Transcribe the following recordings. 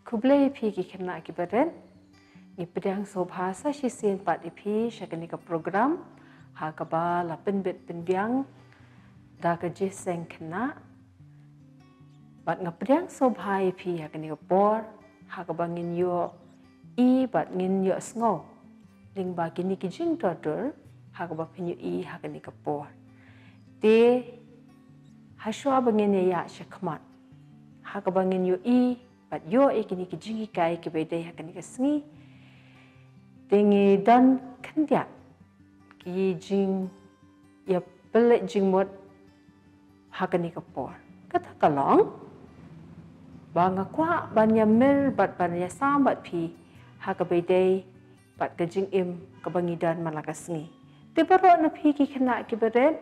Kublai pi ki kena ki beren. Ni pedang sobhasa shisin pat ipi syakani ka program. Ha kaba la penbet penbiang. Da ka jiseng kena. Bat ngapedang sobhai pi hakani ka por. Ha kaba ngin yo i bat ngin yo sngo. Ling ba kini ki jing todur. Ha kaba pinyo i hakani ka por. Te haswa bangin ya syakmat. Ha kaba ngin yo i bat yo kini ki jing kai ki bedai hakani ka sngi. Tengi dan kendiat ki jing ya pelet jing mot hakani ka por. Kata kalong banga kwa banya mil bat banya sam bat pi hakabedai bat ka jing im ka bangidan malaka sngi. Te baro na pi ki kena ki beret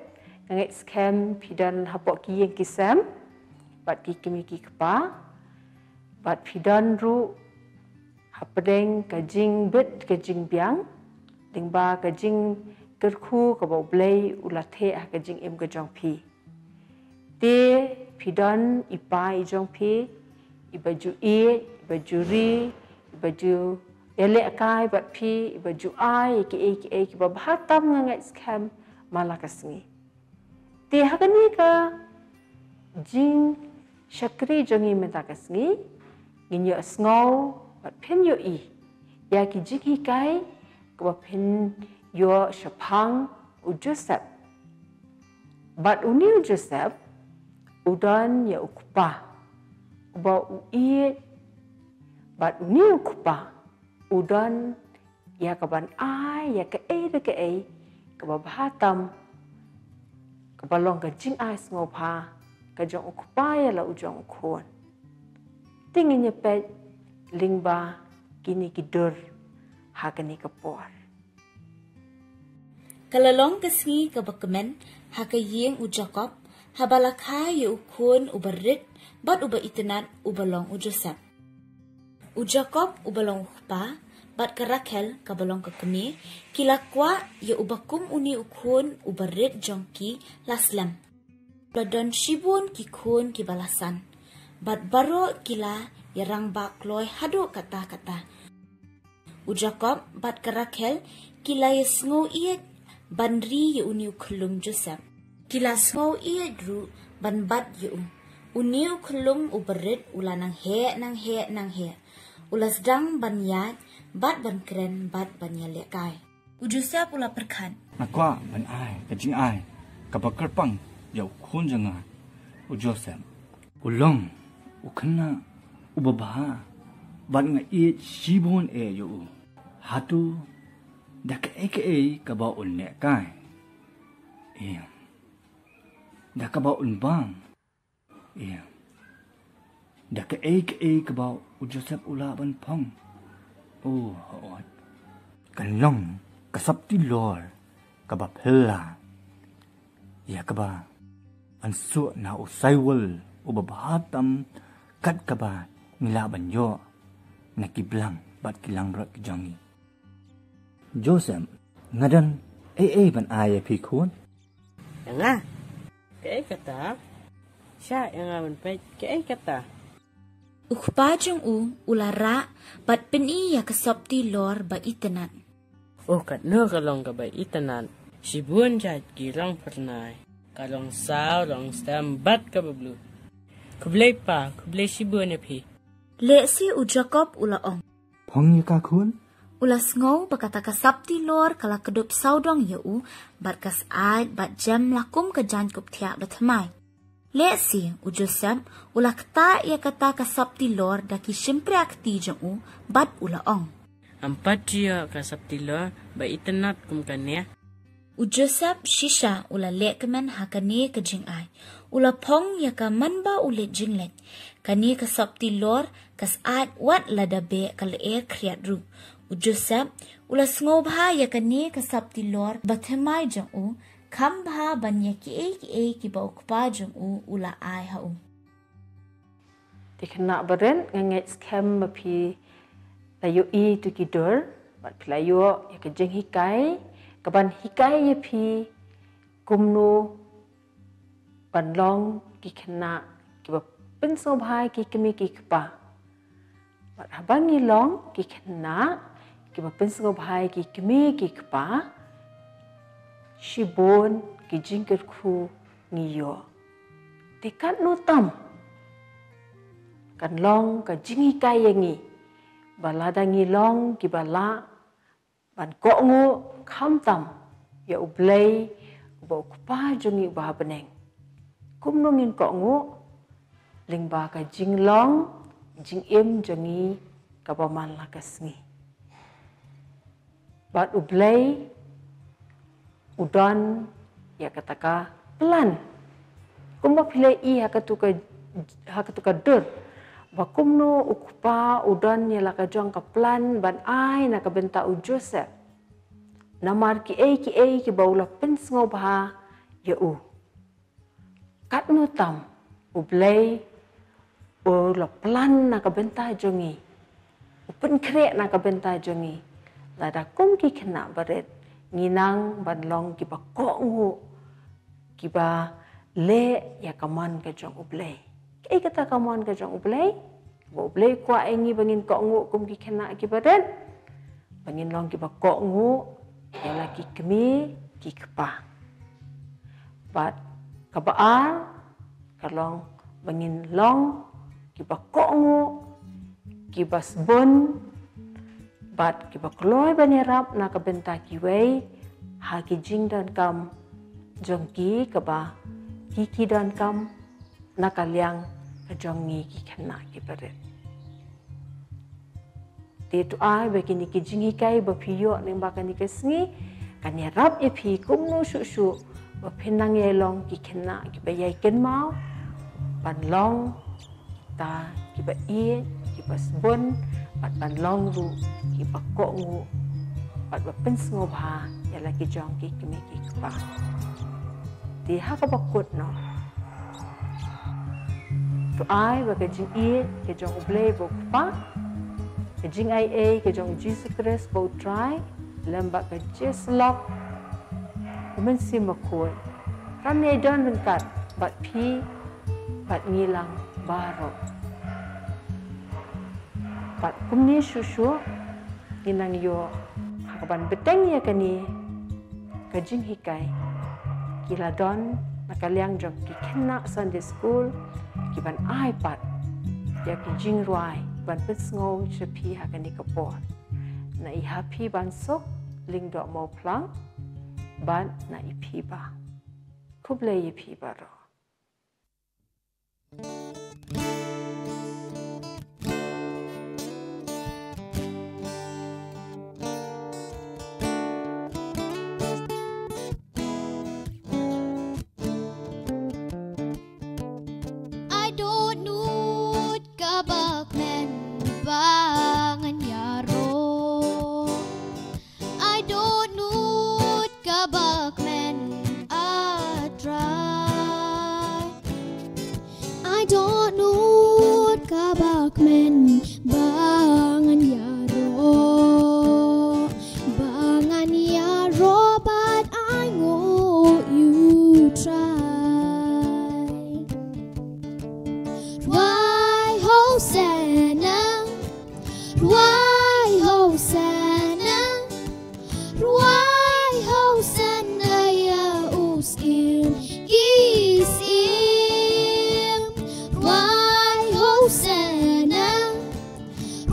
ngai scam pi dan hapok ki yang kisam bat ki kimi ki kapa bat pi dan ru hapadeng ka jing bet ka jing biang ding ba ka jing kerku ka bo blai ulathe ka jing im ka jong pi te pi dan ipa i jong pi i baju i baju ri baju ele akai bat pi baju ai ki ba bhatam ngai scam malakasngi te hakani ka jing syakri jongi metakasngi nginyo sngo bat pen yo i ya ki jiki kai ko pen yo shapang u Joseph bat uni Joseph udan ya ukupa uba u i bat uni ukupa udan ya kaban ai ya ke ai ka bahatam ka balong ka jing ai sngopa ka jong ukupa ya la ujong khon tingin pet lingba kini kidur hakani kapor. Kalalong kasngi kabakamen hakayeng u Jacob habalakha yu ukun ubarit bat uba itenat ubalong u Joseph. U Jacob ubalong ukpa bat ka Rakel kabalong ka kami kilakwa yu ubakum uni ukun ubarit jongki laslam. Ladon shibun kikun kibalasan bat baro kila yarang bakloy hado kata-kata. U Jacob bat ka Rakel kila yasngo iet banri yu uni ukulum Joseph. Kila sngo iet ru ban bat yu uni ukulum uberit ula nang he. Ulas dang ban yat bat ban keren bat ban yalekai. U Joseph ula perkan. Nakwa ban ai kajing ai kabakar pang yau kun janga u Joseph. Ulong ukana ubabaha bat nga iet shibon yu hatu dak eke kaba unne kai dak kaba unbang dak eke kaba u Joseph ula ban pong hoot kanlong kasapti lor kaba phela ya kaba ansu na usaiwal ubabahatam kat kaba nilaban yo nakiblang bat kilang rot kijangi Joseph ngadan ban aya pikun nga ke kata sya nga man pe ke kata ukpajong ulara bat peni ya kasopti lor ba itenan kat no kalong ka ba itanan sibun jat gilang pernai kalong sao long stem bat ka bablu kublay sibun pi Lesi u Jacob ula ong. Pong yuka kun? Ula sngow bakata kasapti lor kala kedup saudong yu bat kas aid bat jam lakum ke jankup tiak bathamai. Lesi u Joseph ula kata ia kata kasapti lor daki simpre akti jong bat ula ong. Ampat dia kasapti lor ba itenat kum kanya. U Joseph shisha ula lekmen hakane ke jing ai. Ula pong ya ka manba ulit jinglet. Kani kasapti lor kas aid wat ladabe kal kriat ru. U Joseph ula sngoba ya kani kasapti lor bathemai jong kambha banya ki ba ukpa jong ula ai ha Dikena beren nganget scam mapi layu i tu kidur bat pilayo ya ke jeng hikai kaban hikai ya pi kumnu banlong ki kena ki ba pensau bhai ki kemi ki kpa Bat habang ngilong ki kena ki bapensgo bhai ki kemi ki kpa shibon ki jingker khu ngiyo tekat nutam kan long ka jingi kayengi balada ngilong ki bala ban ko ngo kham tam ya ublei ba kupa jungi ba beneng kum nongin ko ngo lingba ka jinglong jing im jungi ka baman la kasngi bat ublei udan ya kataka pelan kumba pile I hakatuka dur bakumno ukupa udan ya laka jong ka plan ban ai na ka benta u Joseph namar ki ki baula pens ngobha ya u katnu tam ublei o la plan na ka benta jongi upen krek na ka benta jongi lada kum ki kena baret nginang ban long ki ba ko ngu ki ba le ya kaman ka jong ublei kei kata kaman ka jong ublei ublei kwa engi bangin ko ngu kum ki kena ki baret bangin long ki ba ko ngu ya la ki kemi ki kpa bat kabaan kalong bangin long ki ba ko ngu ki basbon bat ki ba kloy banerap na ka benta ki wei ha ki jing dan kam jong ki ka ba ki dan kam na kalyang ka jong ngi ki kena ki baret te tu ai ba ki ni ki jing kai ba phiyo ning ba ka ni ka sngi kan ya rap e phi kum nu shu ba phenang ye long ki kena ki ba yai ken mau ban long ta ki ba I ki basbon bat ban long ru ki ba ko ngu bat ba pens ngobha ya la ki jong ki kemi ki kpa ti ha ka ba kut no tu ai ba ka jing I ke jong ublei bo kpa ke jing ai ke jong Jesus Christ bo try lamba ka jeslok men si makul kan ne don kat bat pi bat ngilang baro bat kumni shushu inang yo hakaban beteng ya kani kajing hikai kila don nakaliang jok ki kena Sunday school ki ban iPad ya ki jing ruai ban pesngong chepi hakani kapor na I happy ban sok ling do mo plang ban na ipi ba kuble ipi baro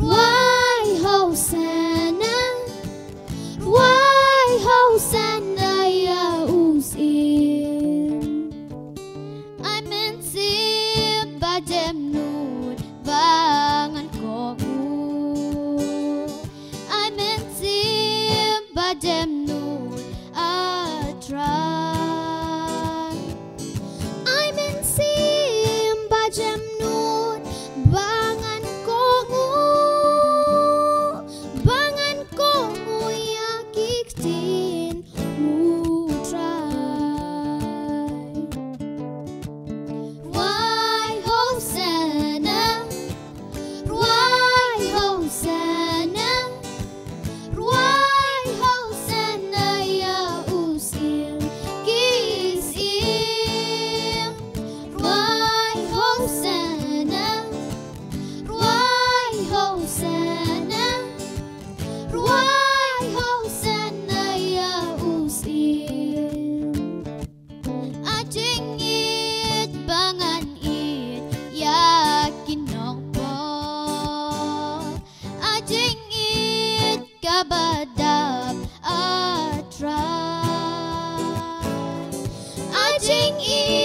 Why jing